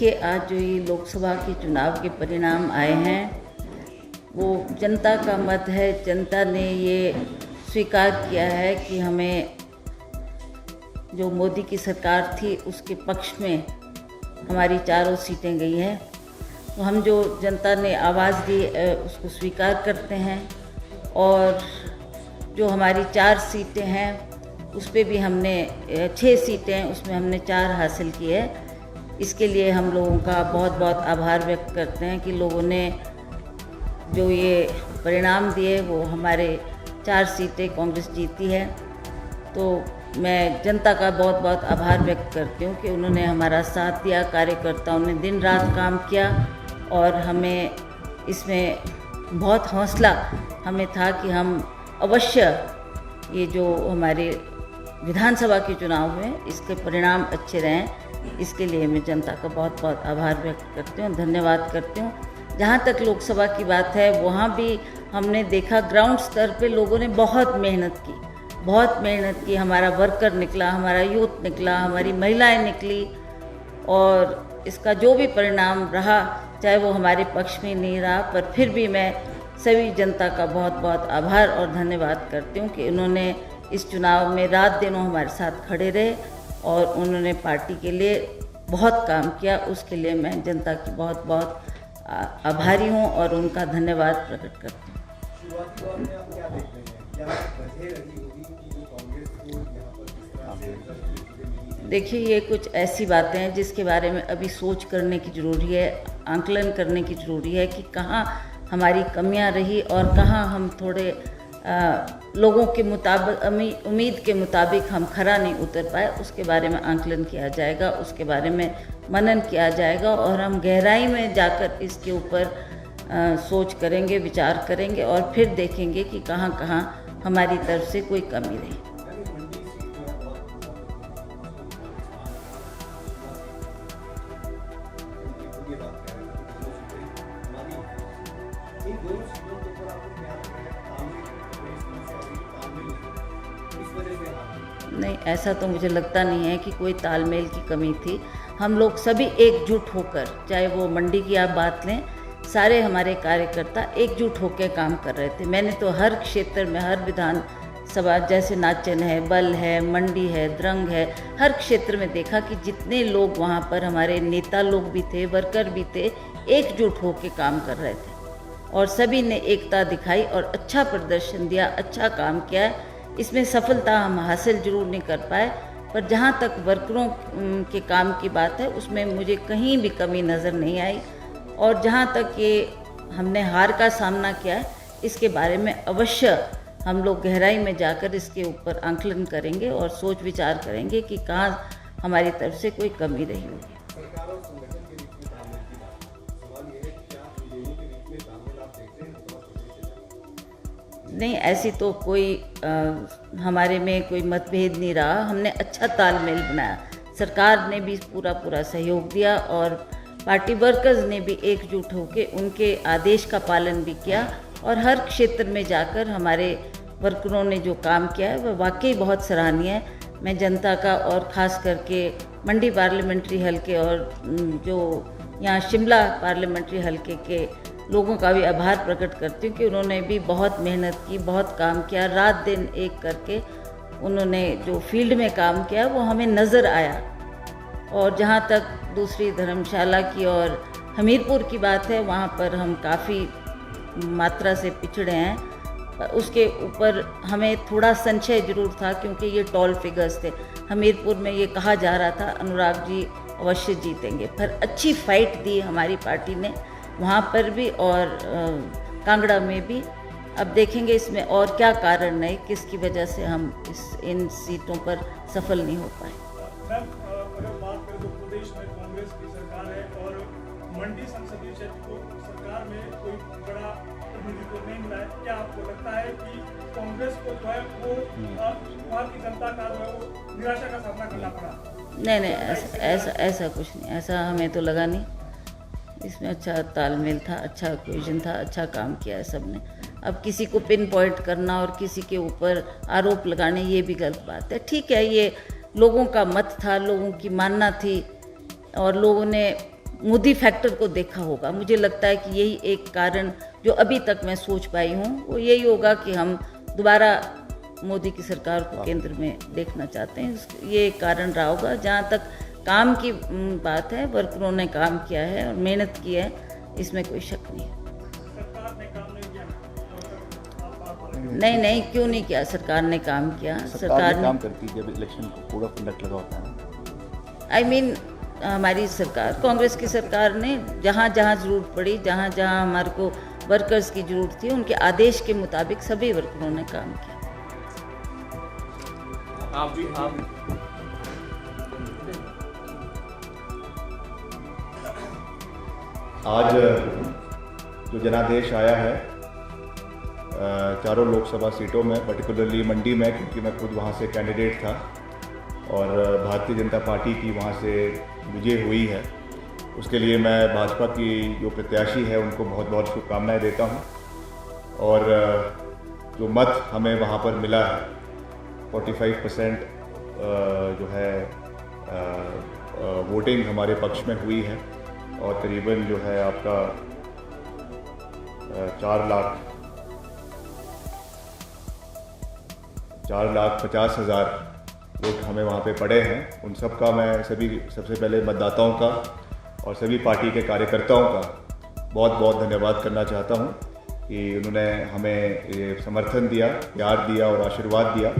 देखिए, आज जो ये लोकसभा के चुनाव के परिणाम आए हैं वो जनता का मत है। जनता ने ये स्वीकार किया है कि हमें जो मोदी की सरकार थी उसके पक्ष में हमारी चारों सीटें गई हैं। तो हम जो जनता ने आवाज़ दी उसको स्वीकार करते हैं और जो हमारी 4 सीटें हैं उस पे भी हमने 6 सीटें हैं, उसमें हमने 4 हासिल की है। इसके लिए हम लोगों का बहुत बहुत आभार व्यक्त करते हैं कि लोगों ने जो ये परिणाम दिए वो हमारे 4 सीटें कांग्रेस जीती है। तो मैं जनता का बहुत बहुत आभार व्यक्त करती हूँ कि उन्होंने हमारा साथ दिया, कार्यकर्ताओं ने दिन रात काम किया और हमें इसमें बहुत हौसला हमें था कि हम अवश्य ये जो हमारे विधानसभा के चुनाव में इसके परिणाम अच्छे रहें। इसके लिए मैं जनता का बहुत बहुत आभार व्यक्त करती हूँ, धन्यवाद करती हूँ। जहाँ तक लोकसभा की बात है, वहाँ भी हमने देखा ग्राउंड स्तर पे लोगों ने बहुत मेहनत की। हमारा वर्कर निकला, हमारा यूथ निकला, हमारी महिलाएं निकली और इसका जो भी परिणाम रहा, चाहे वो हमारे पक्ष में नहीं रहा, पर फिर भी मैं सभी जनता का बहुत बहुत आभार और धन्यवाद करती हूँ कि उन्होंने इस चुनाव में रात दिनों हमारे साथ खड़े रहे और उन्होंने पार्टी के लिए बहुत काम किया। उसके लिए मैं जनता की बहुत बहुत आभारी हूँ और उनका धन्यवाद प्रकट करती हूँ। देखिए, ये कुछ ऐसी बातें हैं जिसके बारे में अभी सोच करने की ज़रूरी है, आंकलन करने की ज़रूरी है कि कहाँ हमारी कमियां रही और कहाँ हम थोड़े लोगों के मुताबिक, उम्मीद के मुताबिक हम खरा नहीं उतर पाए। उसके बारे में आंकलन किया जाएगा, उसके बारे में मनन किया जाएगा और हम गहराई में जाकर इसके ऊपर सोच करेंगे, विचार करेंगे और फिर देखेंगे कि कहाँ कहाँ हमारी तरफ से कोई कमी रही। नहीं, ऐसा तो मुझे लगता नहीं है कि कोई तालमेल की कमी थी। हम लोग सभी एकजुट होकर, चाहे वो मंडी की आप बात लें, सारे हमारे कार्यकर्ता एकजुट होकर काम कर रहे थे। मैंने तो हर क्षेत्र में, हर विधानसभा, जैसे नाचन है, बल है, मंडी है, द्रंग है, हर क्षेत्र में देखा कि जितने लोग वहाँ पर हमारे नेता लोग भी थे, वर्कर भी थे, एकजुट होकर काम कर रहे थे और सभी ने एकता दिखाई और अच्छा प्रदर्शन दिया, अच्छा काम किया। इसमें सफलता हम हासिल जरूर नहीं कर पाए, पर जहाँ तक वर्करों के काम की बात है उसमें मुझे कहीं भी कमी नज़र नहीं आई। और जहाँ तक ये हमने हार का सामना किया है, इसके बारे में अवश्य हम लोग गहराई में जाकर इसके ऊपर आंकलन करेंगे और सोच विचार करेंगे कि कहाँ हमारी तरफ से कोई कमी रही होगी। नहीं, ऐसी तो कोई हमारे में कोई मतभेद नहीं रहा। हमने अच्छा तालमेल बनाया, सरकार ने भी पूरा सहयोग दिया और पार्टी वर्कर्स ने भी एकजुट होकर उनके आदेश का पालन भी किया और हर क्षेत्र में जाकर हमारे वर्करों ने जो काम किया है वह वाकई बहुत सराहनीय है। मैं जनता का और ख़ास करके मंडी पार्लियामेंट्री हलके और जो यहाँ शिमला पार्लियामेंट्री हलके के लोगों का भी आभार प्रकट करती हूँ कि उन्होंने भी बहुत मेहनत की, बहुत काम किया, रात दिन एक करके उन्होंने जो फील्ड में काम किया वो हमें नज़र आया। और जहाँ तक दूसरी धर्मशाला की और हमीरपुर की बात है, वहाँ पर हम काफ़ी मात्रा से पिछड़े हैं। उसके ऊपर हमें थोड़ा संशय जरूर था क्योंकि ये टॉल फिगर्स थे। हमीरपुर में ये कहा जा रहा था अनुराग जी अवश्य जीतेंगे, पर अच्छी फाइट दी हमारी पार्टी ने वहाँ पर भी और कांगड़ा में भी। अब देखेंगे इसमें और क्या कारण है, किसकी वजह से हम इन सीटों पर सफल नहीं हो पाए। मैम, अगर बात करें तो प्रदेश में कांग्रेस की सरकार है और मंडी संसदीय क्षेत्र को सरकार में कोई बड़ा प्रतिनिधित्व नहीं मिला है। क्या आपको लगता है कि कांग्रेस को जो है वो वहाँ की जनता का जो है वो निराशा का सामना करना पड़ा? नहीं, ऐसा कुछ नहीं, ऐसा हमें तो लगा नहीं। इसमें अच्छा तालमेल था, अच्छा कोहेजन था, अच्छा काम किया है सबने। अब किसी को पिन पॉइंट करना और किसी के ऊपर आरोप लगाने, ये भी गलत बात है। ठीक है, ये लोगों का मत था, लोगों की मानना थी और लोगों ने मोदी फैक्टर को देखा होगा। मुझे लगता है कि यही एक कारण जो अभी तक मैं सोच पाई हूँ वो यही होगा कि हम दोबारा मोदी की सरकार को केंद्र में देखना चाहते हैं। ये एक कारण रहा होगा। जहाँ तक काम की बात है, वर्करों ने काम किया है और मेहनत की है, इसमें कोई शक नहीं है। सरकार ने काम नहीं किया? नहीं, क्यों नहीं किया? सरकार ने काम किया। सरकार काम करती है जब इलेक्शन को कोड ऑफ कंडक्ट लगा होता है। आई मीन हमारी सरकार, कांग्रेस की सरकार ने जहाँ जहाँ ज़रूरत पड़ी, जहाँ जहाँ हमारे को वर्कर्स की ज़रूरत थी, उनके आदेश के मुताबिक सभी वर्करों ने काम किया। आप आज जो जनादेश आया है चारों लोकसभा सीटों में, पर्टिकुलरली मंडी में, क्योंकि मैं खुद वहाँ से कैंडिडेट था और भारतीय जनता पार्टी की वहाँ से विजय हुई है, उसके लिए मैं भाजपा की जो प्रत्याशी है उनको बहुत बहुत शुभकामनाएं देता हूँ। और जो मत हमें वहाँ पर मिला है 45% जो है वोटिंग हमारे पक्ष में हुई है और करीबन जो है आपका 4,50,000 वोट हमें वहाँ पे पड़े हैं। उन सब का मैं सबसे पहले मतदाताओं का और सभी पार्टी के कार्यकर्ताओं का बहुत बहुत धन्यवाद करना चाहता हूँ कि उन्होंने हमें ये समर्थन दिया, प्यार दिया और आशीर्वाद दिया।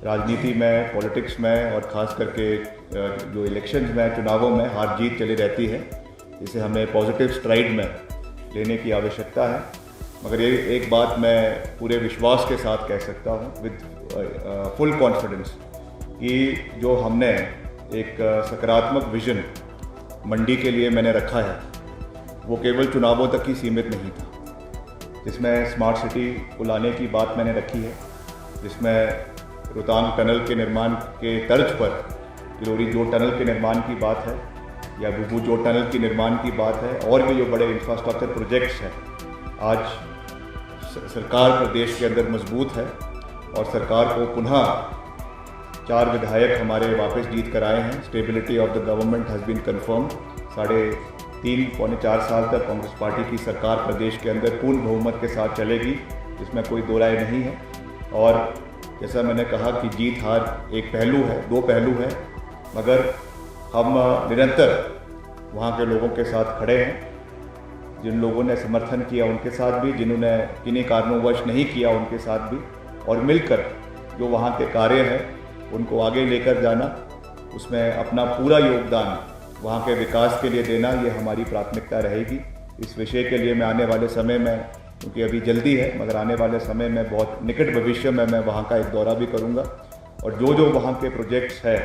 राजनीति में, पॉलिटिक्स में और ख़ास करके जो इलेक्शंस में, चुनावों में हार जीत चली रहती है, इसे हमें पॉजिटिव स्ट्राइड में लेने की आवश्यकता है। मगर ये एक बात मैं पूरे विश्वास के साथ कह सकता हूँ विद फुल कॉन्फिडेंस कि जो हमने एक सकारात्मक विजन मंडी के लिए मैंने रखा है वो केवल चुनावों तक ही सीमित नहीं था, जिसमें स्मार्ट सिटी को लाने की बात मैंने रखी है, जिसमें रोहतांग टनल के निर्माण के तर्ज पर किलोरी जोड़ टनल के निर्माण की बात है या बुबू जोड़ टनल की निर्माण की बात है, और भी जो बड़े इंफ्रास्ट्रक्चर प्रोजेक्ट्स हैं। आज सरकार प्रदेश के अंदर मजबूत है और सरकार को पुनः 4 विधायक हमारे वापस जीत कर आए हैं। Stability of the government has been confirm. 3.5-4 साल तक कांग्रेस पार्टी की सरकार प्रदेश के अंदर पूर्ण बहुमत के साथ चलेगी, जिसमें कोई दो राय नहीं है। और जैसा मैंने कहा कि जीत हार एक पहलू है, 2 पहलू है, मगर हम निरंतर वहाँ के लोगों के साथ खड़े हैं। जिन लोगों ने समर्थन किया उनके साथ भी, जिन्होंने किन्हीं कारणोंवश नहीं किया उनके साथ भी, और मिलकर जो वहाँ के कार्य हैं उनको आगे लेकर जाना, उसमें अपना पूरा योगदान वहाँ के विकास के लिए देना, ये हमारी प्राथमिकता रहेगी। इस विषय के लिए मैं आने वाले समय में, क्योंकि अभी जल्दी है, मगर आने वाले समय में बहुत निकट भविष्य में मैं वहाँ का एक दौरा भी करूँगा और जो वहाँ के प्रोजेक्ट्स है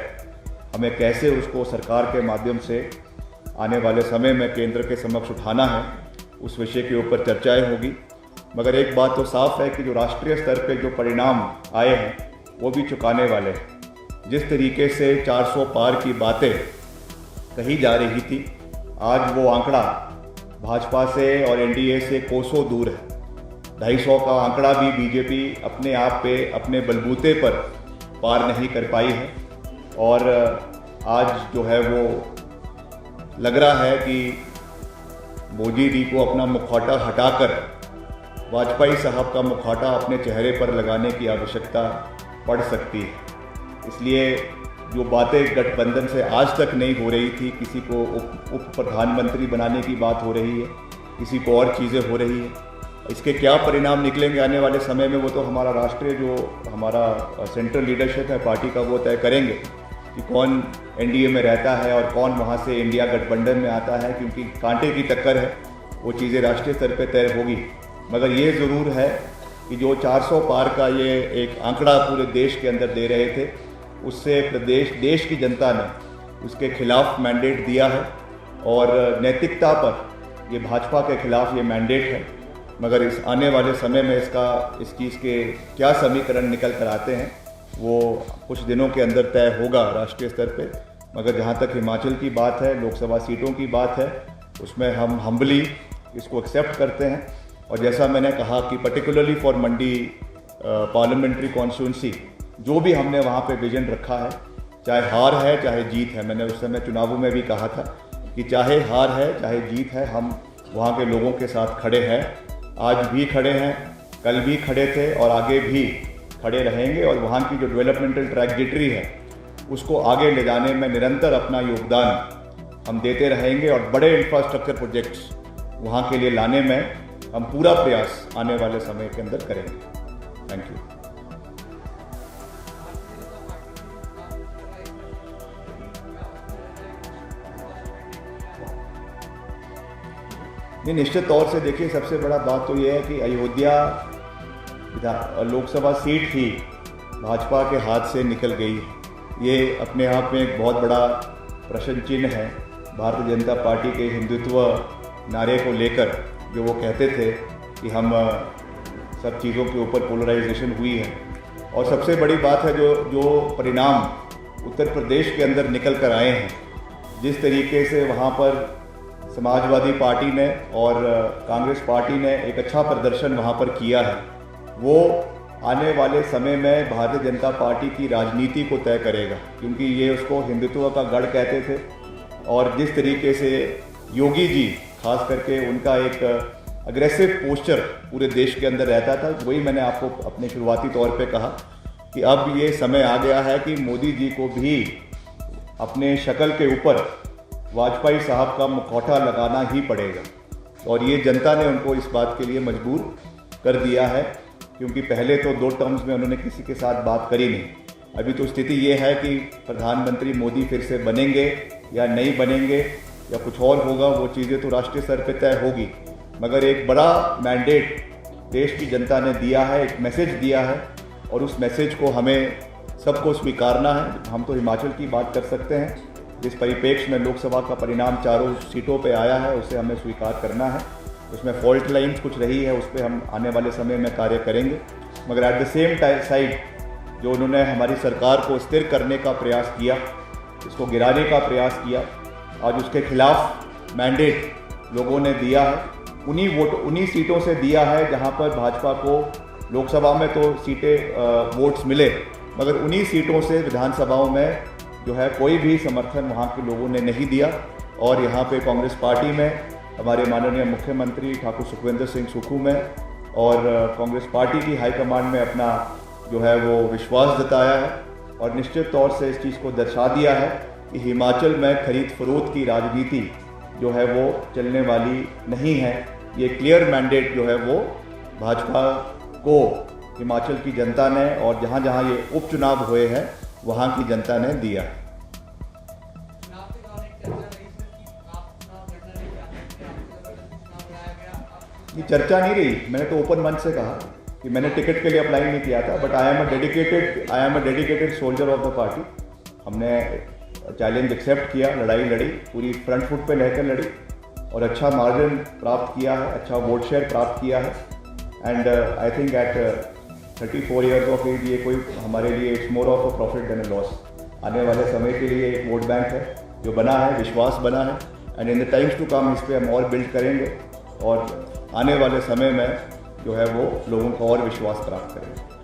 हमें कैसे उसको सरकार के माध्यम से आने वाले समय में केंद्र के समक्ष उठाना है, उस विषय के ऊपर चर्चाएं होगी। मगर एक बात तो साफ है कि जो राष्ट्रीय स्तर पे जो परिणाम आए हैं वो भी चुकाने वाले हैं। जिस तरीके से 400 पार की बातें कही जा रही थी, आज वो आंकड़ा भाजपा से और एनडीए से कोसों दूर है। 250 का आंकड़ा भी बीजेपी अपने आप पे, अपने बलबूते पर पार नहीं कर पाई है। और आज जो है वो लग रहा है कि मोदी जी को अपना मुखौटा हटाकर वाजपेयी साहब का मुखौटा अपने चेहरे पर लगाने की आवश्यकता पड़ सकती है। इसलिए जो बातें गठबंधन से आज तक नहीं हो रही थी, किसी को उप प्रधानमंत्री बनाने की बात हो रही है, किसी को और चीज़ें हो रही है, इसके क्या परिणाम निकलेंगे आने वाले समय में वो तो हमारा राष्ट्रीय जो हमारा सेंट्रल लीडरशिप है पार्टी का वो तय करेंगे कि कौन एनडीए में रहता है और कौन वहाँ से इंडिया गठबंधन में आता है, क्योंकि कांटे की टक्कर है, वो चीज़ें राष्ट्रीय स्तर पर तय होगी। मगर ये ज़रूर है कि जो 400 पार का ये एक आंकड़ा पूरे देश के अंदर दे रहे थे, उससे देश की जनता ने उसके खिलाफ मैंडेट दिया है और नैतिकता पर ये भाजपा के खिलाफ ये मैंडेट है। मगर इस आने वाले समय में इस चीज़ के क्या समीकरण निकल कर आते हैं वो कुछ दिनों के अंदर तय होगा राष्ट्रीय स्तर पे। मगर जहाँ तक हिमाचल की बात है, लोकसभा सीटों की बात है, उसमें हम हम्बली इसको एक्सेप्ट करते हैं। और जैसा मैंने कहा कि particularly for Mandi parliamentary constituency जो भी हमने वहाँ पे विजन रखा है, चाहे हार है चाहे जीत है, मैंने उस समय चुनावों में भी कहा था कि चाहे हार है चाहे जीत है, हम वहाँ के लोगों के साथ खड़े हैं। आज भी खड़े हैं, कल भी खड़े थे और आगे भी खड़े रहेंगे। और वहाँ की जो डेवलपमेंटल ट्रैजेक्टरी है उसको आगे ले जाने में निरंतर अपना योगदान हम देते रहेंगे और बड़े इंफ्रास्ट्रक्चर प्रोजेक्ट्स वहाँ के लिए लाने में हम पूरा प्रयास आने वाले समय के अंदर करेंगे। Thank you. नहीं, निश्चित तौर से देखिए, सबसे बड़ा बात तो ये है कि अयोध्या लोकसभा सीट ही भाजपा के हाथ से निकल गई। ये अपने आप में एक बहुत बड़ा प्रश्न चिन्ह है। भारतीय जनता पार्टी के हिंदुत्व नारे को लेकर जो वो कहते थे कि हम सब चीज़ों के ऊपर पोलराइजेशन हुई है, और सबसे बड़ी बात है जो परिणाम उत्तर प्रदेश के अंदर निकल कर आए हैं, जिस तरीके से वहाँ पर समाजवादी पार्टी ने और कांग्रेस पार्टी ने एक अच्छा प्रदर्शन वहाँ पर किया है, वो आने वाले समय में भारतीय जनता पार्टी की राजनीति को तय करेगा। क्योंकि ये उसको हिंदुत्व का गढ़ कहते थे, और जिस तरीके से योगी जी खास करके उनका एक अग्रेसिव पोस्चर पूरे देश के अंदर रहता था, वही मैंने आपको अपने शुरुआती तौर पे कहा कि अब ये समय आ गया है कि मोदी जी को भी अपने शक्ल के ऊपर वाजपेयी साहब का मुखौटा लगाना ही पड़ेगा। और ये जनता ने उनको इस बात के लिए मजबूर कर दिया है, क्योंकि पहले तो 2 टर्म्स में उन्होंने किसी के साथ बात करी नहीं। अभी तो स्थिति ये है कि प्रधानमंत्री मोदी फिर से बनेंगे या नहीं बनेंगे या कुछ और होगा, वो चीज़ें तो राष्ट्रीय स्तर पे तय होगी। मगर एक बड़ा मैंडेट देश की जनता ने दिया है, एक मैसेज दिया है, और उस मैसेज को हमें सबको स्वीकारना है। हम तो हिमाचल की बात कर सकते हैं, जिस परिप्रेक्ष्य में लोकसभा का परिणाम 4 सीटों पे आया है, उसे हमें स्वीकार करना है। उसमें फॉल्ट लाइन्स कुछ रही है, उस पर हम आने वाले समय में कार्य करेंगे। मगर एट द सेम साइड जो उन्होंने हमारी सरकार को स्थिर करने का प्रयास किया, इसको गिराने का प्रयास किया, आज उसके खिलाफ मैंडेट लोगों ने दिया है। उन्हीं सीटों से दिया है जहां पर भाजपा को लोकसभा में तो सीटें वोट्स मिले, मगर उन्हीं सीटों से विधानसभाओं में जो है कोई भी समर्थन वहाँ के लोगों ने नहीं दिया। और यहाँ पे कांग्रेस पार्टी में हमारे माननीय मुख्यमंत्री ठाकुर सुखविंदर सिंह सुक्खू में और कांग्रेस पार्टी की हाईकमान में अपना जो है वो विश्वास जताया है, और निश्चित तौर से इस चीज़ को दर्शा दिया है कि हिमाचल में खरीद फरोख्त की राजनीति जो है वो चलने वाली नहीं है। ये क्लियर मैंडेट जो है वो भाजपा को हिमाचल की जनता ने और जहाँ जहाँ ये उपचुनाव हुए हैं वहाँ की जनता ने दिया। ये चर्चा नहीं रही, मैंने तो ओपन मंच से कहा कि मैंने टिकट के लिए अप्लाई नहीं किया था, but I am a dedicated soldier of the party. हमने चैलेंज एक्सेप्ट किया, लड़ाई लड़ी, पूरी फ्रंट फुट पे रहकर लड़ी और अच्छा मार्जिन प्राप्त किया है, अच्छा वोट शेयर प्राप्त किया है। And I think at 34 years of age ये कोई हमारे लिए it's more of a profit than a loss. आने वाले समय के लिए एक वोट बैंक है जो बना है, विश्वास बना है, and in the times to come इस पर हम और बिल्ड करेंगे और आने वाले समय में जो है वो लोगों का और विश्वास प्राप्त करेंगे।